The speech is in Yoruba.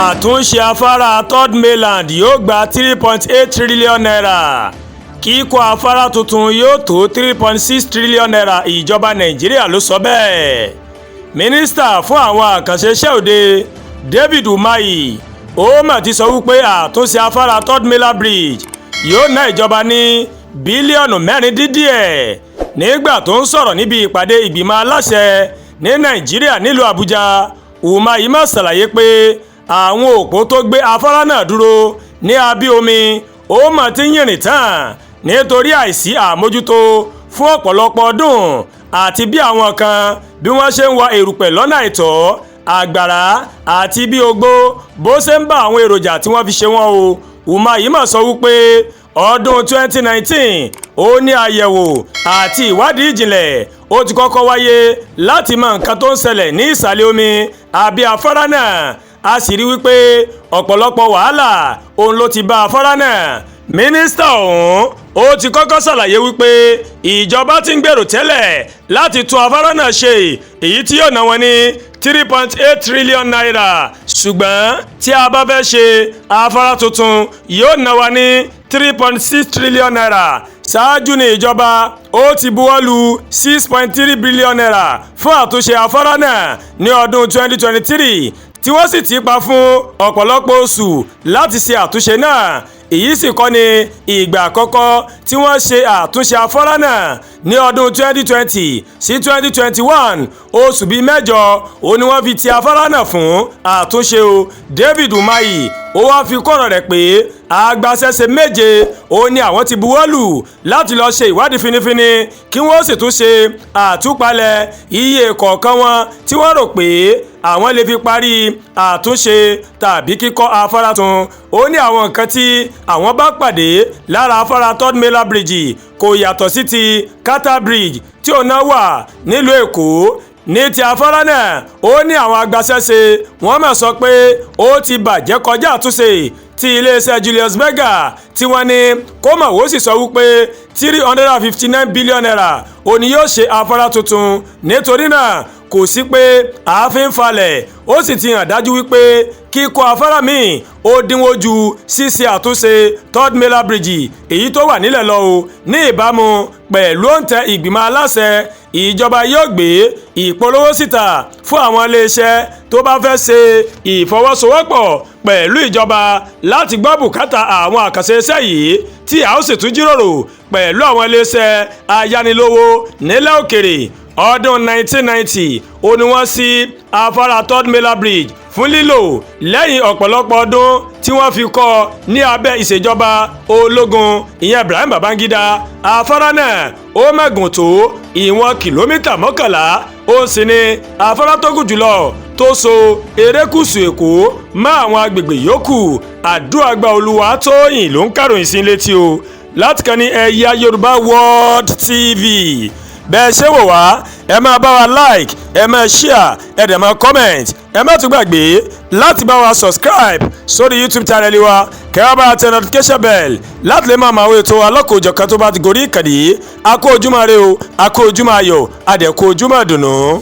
àtúnṣe afárá third mainland yóò gba 3.8 trillion naira. kíkọ́ afárá tuntun yóò tó 3.6 trillion naira. ìjọba nàìjíríà ló sọ bẹ́ẹ̀. mínísítà fún àwọn àkànṣe iṣẹ́ òde davidumahi ó mà ti sọ wípé àtúnṣe afárá third mainland bridge yóò ná ìjọba ní bílíọ̀nù 4 dín díẹ̀. nígbà tó ń sọ̀rọ̀ níbi ìpàdé ìgbìmọ̀ aláṣẹ ní nàìjíríà nílùú àbújá, umahi máa ṣàlàyé pé àwọn òpó tó gbé afárá náà dúró ní abí omi ó mà ti ń yìnrìn tán nítorí àìsí àmójútó fún ọ̀pọ̀lọpọ̀ ọdún àti bí àwọn kan bí wọ́n ṣe ń wa erùpẹ̀ lọ́nà àìtọ́, àgbàrá àti bí ogbó bó ṣe ń bá àwọn èròjà tí wọ́n fi ṣe wọ́n o. umahi máa sọ wípé ọdún 2019 ó ní àyẹ̀wò àti ìwádìí ìjìnlẹ̀ ó ti kọ́kọ́ wáyé láti mọ nǹkan tó ń ṣẹlẹ̀ ní ìsàlẹ̀ omi àbí afárá náà. a sì rí wípé ọ̀pọ̀lọpọ̀ wàhálà òun ló ti bá afárá náà. mínísítà ọ̀hún ó ti kọ́kọ́ ṣàlàyé wípé ìjọba ti ń gbèrò tẹ́lẹ̀ láti tún afárá náà ṣe, èyí tí yóò ná wọn ní 3.8 trillion naira. ṣùgbọ́n tí a bá fẹ́ ṣe afárá tuntun yóò ná wa ní 3.6 trillion naira. ṣáájú ní ìjọba ó ti buwọ́lu 6.3 billion naira fún àtúnṣe afárá náà ní ọdún 2023 tí wọ́n sì ti pa fún ọ̀pọ̀lọpọ̀ oṣù láti ṣe àtúnṣe náà. èyí sì kọ́ ni ìgbà àkọ́kọ́ tí wọ́n ṣe àtúnṣe afárá náà ní ọdún 2020 sí 2021. oṣù bíi 8 ó ní wọ́n fi ti afárá náà fún àtúnṣe o. davidumahi ó wá fi kọ́rọ̀ rẹ̀ pé agbaṣẹ́ṣe 7 ó ní àwọn ti buwọ́lù láti lọ ṣe ìwádìí finifini kí wọ́n sì tún ṣe àtúpalẹ̀ iye kọ̀ọ̀kan wọn tí wọ́n rò pé àwọn lè fi parí àtúnṣe tàbí kíkọ́ afárá tun. ó ní àwọn nǹkan tí àwọn bá pàdé lára afárá third mainland bridge kò yàtọ̀ sí ti Carter bridge tí ó náà wà nílùú èkó. ní ti afárá náà ó ní àwọn agbaṣẹ́ṣe wọ́n máa sọ pé ó ti bàjẹ́ kọjá àtúnṣe tí iléeṣẹ́ juliusberger tí wọ́n ní kó mọ̀ wó sì sọ wípé 359 billion naira ó ní yóò ṣe afárá tuntun. nítorí náà kò sí pé àáfin falẹ̀, ó sì ti hàn dájú wípé kíkọ́ afárá míì ó dínwó ju ṣíṣe àtúnṣe third mainland bridge èyí tó wà nílẹ̀ lọ o. ní ìbámu pẹ̀lú òǹtẹ̀ ìgbìmọ̀ aláṣẹ, ìjọba yóò gbé ìpolówó síta fún àwọn iléeṣẹ́ tó bá fẹ́ ṣe ìfọwọ́sowọ́pọ̀ pẹ̀lú ìjọba láti gbọ́ bùkátà àwọn àkànṣe iṣẹ́ yìí, tí a ó sì tún jíròrò pẹ̀lú àwọn iléeṣẹ́ ayánilówó nílẹ̀ òkèrè. ọdún 1990 ó ní wọ́n ṣí afárá third mainland bridge fún lílò lẹ́yìn ọ̀pọ̀lọpọ̀ ọdún tí wọ́n fi kọ́ ní abẹ́ ìṣèjọba ológun ìyẹn Ibrahim Babangida. afárá náà ó mẹ́gùn tó ìwọ̀n kìlómítà 11, ó sì ní afárá tó gùn jùlọ tó so erékùṣù èkó mọ́ àwọn agbègbè yòókù. àdúràgbà Olúwatóyìn ló ń kàròyìn sí létí o láti kàn ní ẹ̀yà Yorùbá World TV. bẹ́ẹ̀ ṣe wò wá ẹ máa bá wa like, ẹ máa share, ẹ dẹ̀ máa comment, ẹ má tún gbàgbé láti bá wa subscribe sórí YouTube channel wa, kẹ́ wá bá wa tẹ notification bell láti lè máa máa wo ètò alọ́kòójọ̀kan tó bá ti gorí ìkànnì. a kú ojúmọ́ ire o, a kú ojúmọ́ ayọ̀, a dẹ̀ kú ojúmọ́ ìdùnnú.